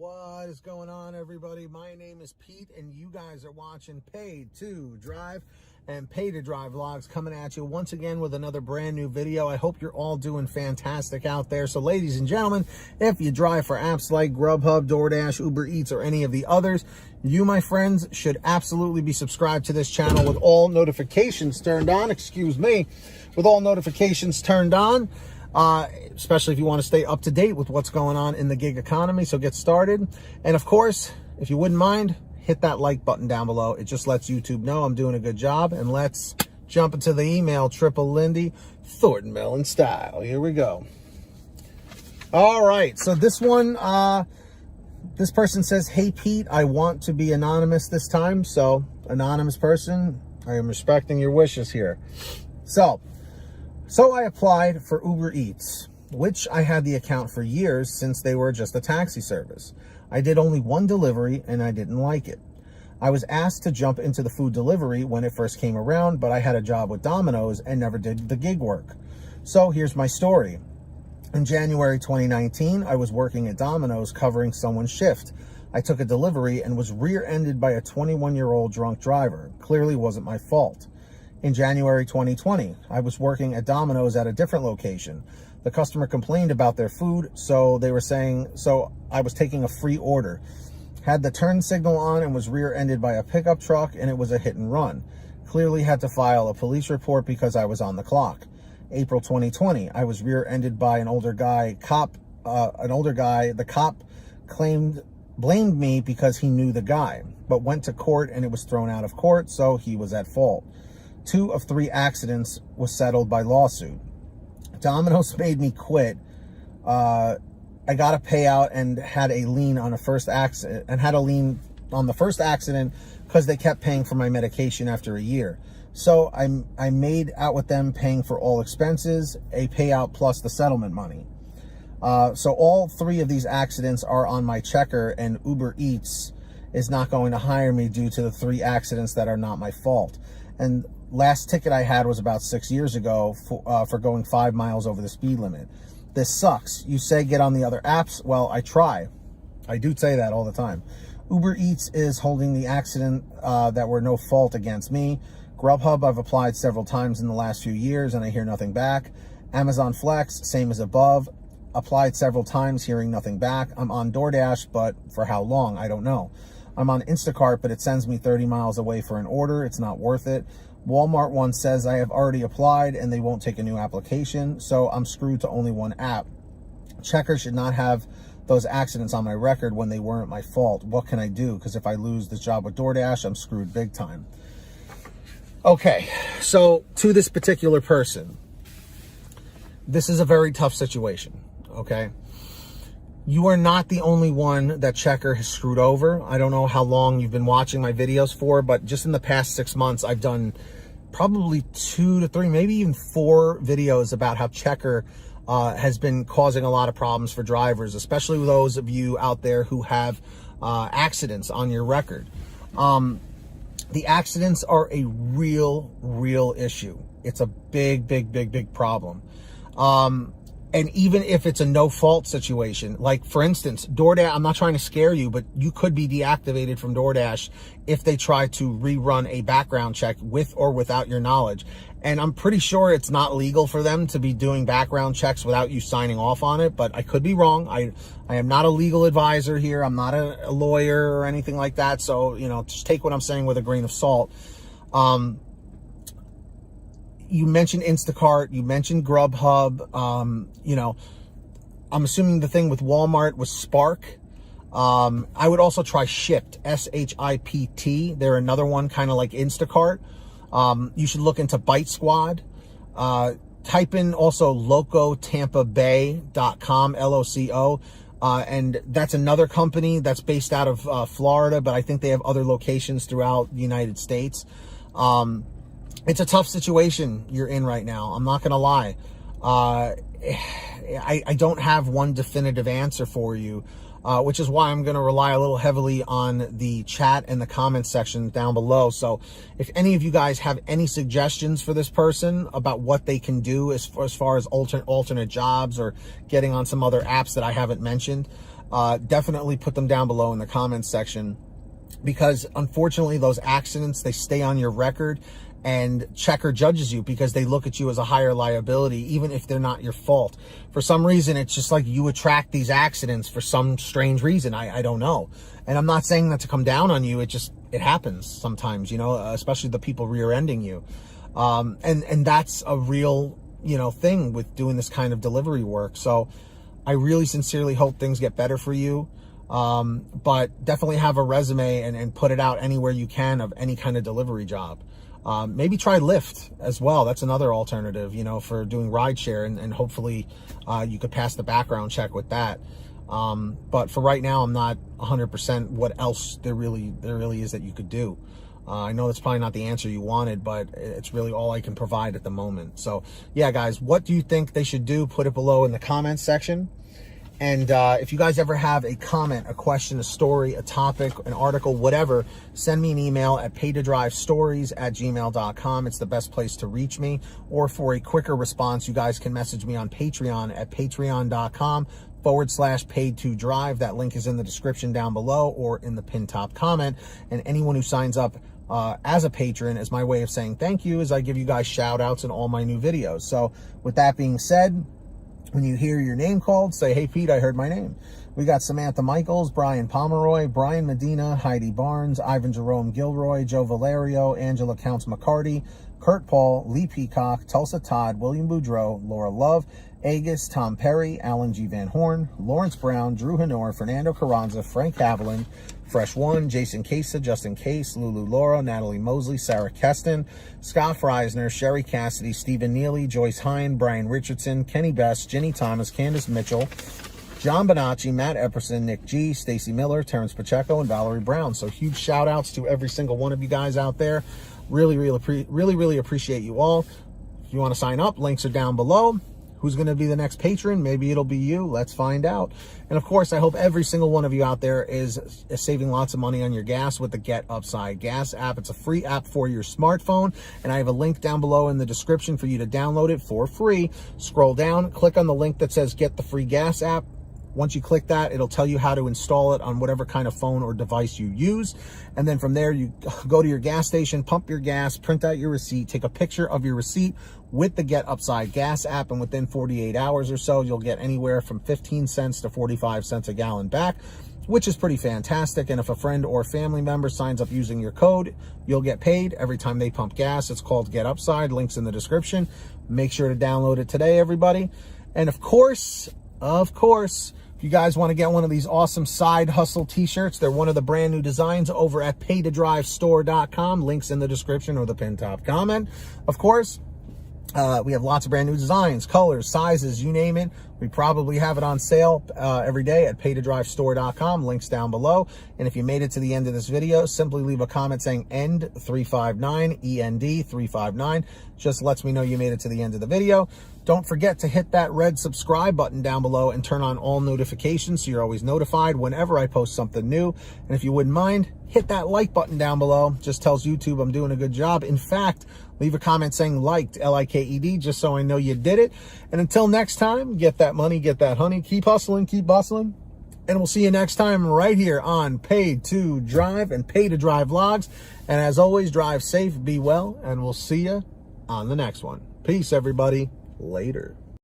What is going on, everybody? My name is Pete, and you guys are watching Paid to Drive and Pay to Drive vlogs, coming at you once again with another brand new video. I hope you're all doing fantastic out there. So ladies and gentlemen, if you drive for apps like GrubHub, DoorDash, Uber Eats, or any of the others, you, my friends, should absolutely be subscribed to this channel with all notifications turned on. With all notifications turned on. Especially if you want to stay up to date with what's going on in the gig economy. So get started. And of course, if you wouldn't mind, hit that like button down below. It just lets YouTube know I'm doing a good job. And let's jump into the email. Triple Lindy, Thornton Mellon style. Here we go. All right. So this one, this person says, "Hey Pete, I want to be anonymous this time." So anonymous person, I am respecting your wishes here. So I applied for Uber Eats, which I had the account for years since they were just a taxi service. I did only one delivery and I didn't like it. I was asked to jump into the food delivery when it first came around, but I had a job with Domino's and never did the gig work. So here's my story. In January 2019, I was working at Domino's covering someone's shift. I took a delivery and was rear-ended by a 21-year-old drunk driver. Clearly wasn't my fault. In January 2020, I was working at Domino's at a different location. The customer complained about their food, so I was taking a free order. Had the turn signal on and was rear-ended by a pickup truck, and it was a hit and run. Clearly had to file a police report because I was on the clock. April 2020, I was rear-ended by an older guy. The cop blamed me because he knew the guy, but went to court and it was thrown out of court, so he was at fault. 2 of 3 accidents was settled by lawsuit. Domino's made me quit. I got a payout and had a lien on the first accident because they kept paying for my medication after a year. So I made out with them paying for all expenses, a payout plus the settlement money. So all 3 of these accidents are on my checker, and Uber Eats is not going to hire me due to the 3 accidents that are not my fault. And last ticket I had was about 6 years ago for going 5 miles over the speed limit. This sucks. You say get on the other apps. Well, I try. I do say that all the time. Uber Eats is holding the accident that were no fault against me. GrubHub, I've applied several times in the last few years and I hear nothing back. Amazon Flex, same as above. Applied several times, hearing nothing back. I'm on DoorDash, but for how long? I don't know. I'm on Instacart, but it sends me 30 miles away for an order. It's not worth it. Walmart one says I have already applied and they won't take a new application, so I'm screwed to only one app. Checker should not have those accidents on my record when they weren't my fault. What can I do? Because if I lose this job with DoorDash, I'm screwed big time. Okay, so to this particular person, this is a very tough situation, okay? You are not the only one that Checker has screwed over. I don't know how long you've been watching my videos for, but just in the past 6 months, I've done probably 2 to 3, maybe even 4 videos about how Checker has been causing a lot of problems for drivers, especially those of you out there who have accidents on your record. The accidents are a real issue. It's a big problem. And even if it's a no-fault situation, like, for instance, DoorDash, I'm not trying to scare you, but you could be deactivated from DoorDash if they try to rerun a background check with or without your knowledge. And I'm pretty sure it's not legal for them to be doing background checks without you signing off on it, but I could be wrong. I am not a legal advisor here. I'm not a lawyer or anything like that. So, you know, just take what I'm saying with a grain of salt. You mentioned Instacart, you mentioned GrubHub, you know, I'm assuming the thing with Walmart was Spark. I would also try Shipt, S-H-I-P-T. They're another one kind of like Instacart. You should look into Bite Squad. Type in also locotampabay.com, L-O-C-O. And that's another company that's based out of Florida, but I think they have other locations throughout the United States. It's a tough situation you're in right now. I'm not going to lie. I don't have one definitive answer for you, which is why I'm going to rely a little heavily on the chat and the comment section down below. So if any of you guys have any suggestions for this person about what they can do as far as alternate jobs or getting on some other apps that I haven't mentioned, definitely put them down below in the comments section, because unfortunately those accidents, they stay on your record, and checker judges you because they look at you as a higher liability, even if they're not your fault. For some reason, it's just like you attract these accidents for some strange reason. I don't know. And I'm not saying that to come down on you. It happens sometimes, you know, especially the people rear-ending you. And that's a real, you know, thing with doing this kind of delivery work. So I really sincerely hope things get better for you. But definitely have a resume and put it out anywhere you can of any kind of delivery job. Maybe try Lyft as well. That's another alternative, you know, for doing rideshare, and hopefully you could pass the background check with that. But for right now, I'm not 100% what else there really is that you could do. I know that's probably not the answer you wanted, but it's really all I can provide at the moment. So yeah, guys, what do you think they should do? Put it below in the comments section. And if you guys ever have a comment, a question, a story, a topic, an article, whatever, send me an email at paytodrivestories@gmail.com. It's the best place to reach me. Or for a quicker response, you guys can message me on Patreon at patreon.com/paid2drive. That link is in the description down below or in the pinned top comment. And anyone who signs up as a patron, as my way of saying thank you, is I give you guys shout outs in all my new videos. So with that being said, when you hear your name called, say, "Hey, Pete, I heard my name." We got Samantha Michaels, Brian Pomeroy, Brian Medina, Heidi Barnes, Ivan Jerome Gilroy, Joe Valerio, Angela Counts McCarty, Kurt Paul, Lee Peacock, Tulsa Todd, William Boudreau, Laura Love, Agus, Tom Perry, Alan G. Van Horn, Lawrence Brown, Drew Hanor, Fernando Carranza, Frank Haviland, Fresh One, Jason Casa, Justin Case, Lulu Laura, Natalie Mosley, Sarah Keston, Scott Freisner, Sherry Cassidy, Stephen Neely, Joyce Hine, Brian Richardson, Kenny Best, Jenny Thomas, Candace Mitchell, John Bonacci, Matt Epperson, Nick G, Stacy Miller, Terrence Pacheco, and Valerie Brown. So huge shout outs to every single one of you guys out there. Really appreciate you all. If you want to sign up, links are down below. Who's going to be the next patron? Maybe it'll be you. Let's find out. And of course, I hope every single one of you out there is saving lots of money on your gas with the Get Upside Gas app. It's a free app for your smartphone, and I have a link down below in the description for you to download it for free. Scroll down, click on the link that says Get the Free Gas app. Once you click that, it'll tell you how to install it on whatever kind of phone or device you use. And then from there, you go to your gas station, pump your gas, print out your receipt, take a picture of your receipt with the Get Upside Gas app, and within 48 hours or so, you'll get anywhere from 15 cents to 45 cents a gallon back, which is pretty fantastic. And if a friend or family member signs up using your code, you'll get paid every time they pump gas. It's called Get Upside. Links in the description. Make sure to download it today, everybody. And of course, if you guys want to get one of these awesome side hustle t-shirts, they're one of the brand new designs over at paytodrivestore.com. Links in the description or the pinned top comment. Of course, we have lots of brand new designs, colors, sizes, you name it. We probably have it on sale every day at paytodrivestore.com. Links down below. And if you made it to the end of this video, simply leave a comment saying END359, END359. Just lets me know you made it to the end of the video. Don't forget to hit that red subscribe button down below and turn on all notifications so you're always notified whenever I post something new. And if you wouldn't mind, hit that like button down below. Just tells YouTube I'm doing a good job. In fact, leave a comment saying liked, L-I-K-E-D, just so I know you did it. And until next time, get that money, get that honey, keep hustling, keep bustling. And we'll see you next time right here on Paid to Drive and Pay to Drive Vlogs. And as always, drive safe, be well, and we'll see you on the next one. Peace, everybody. Later.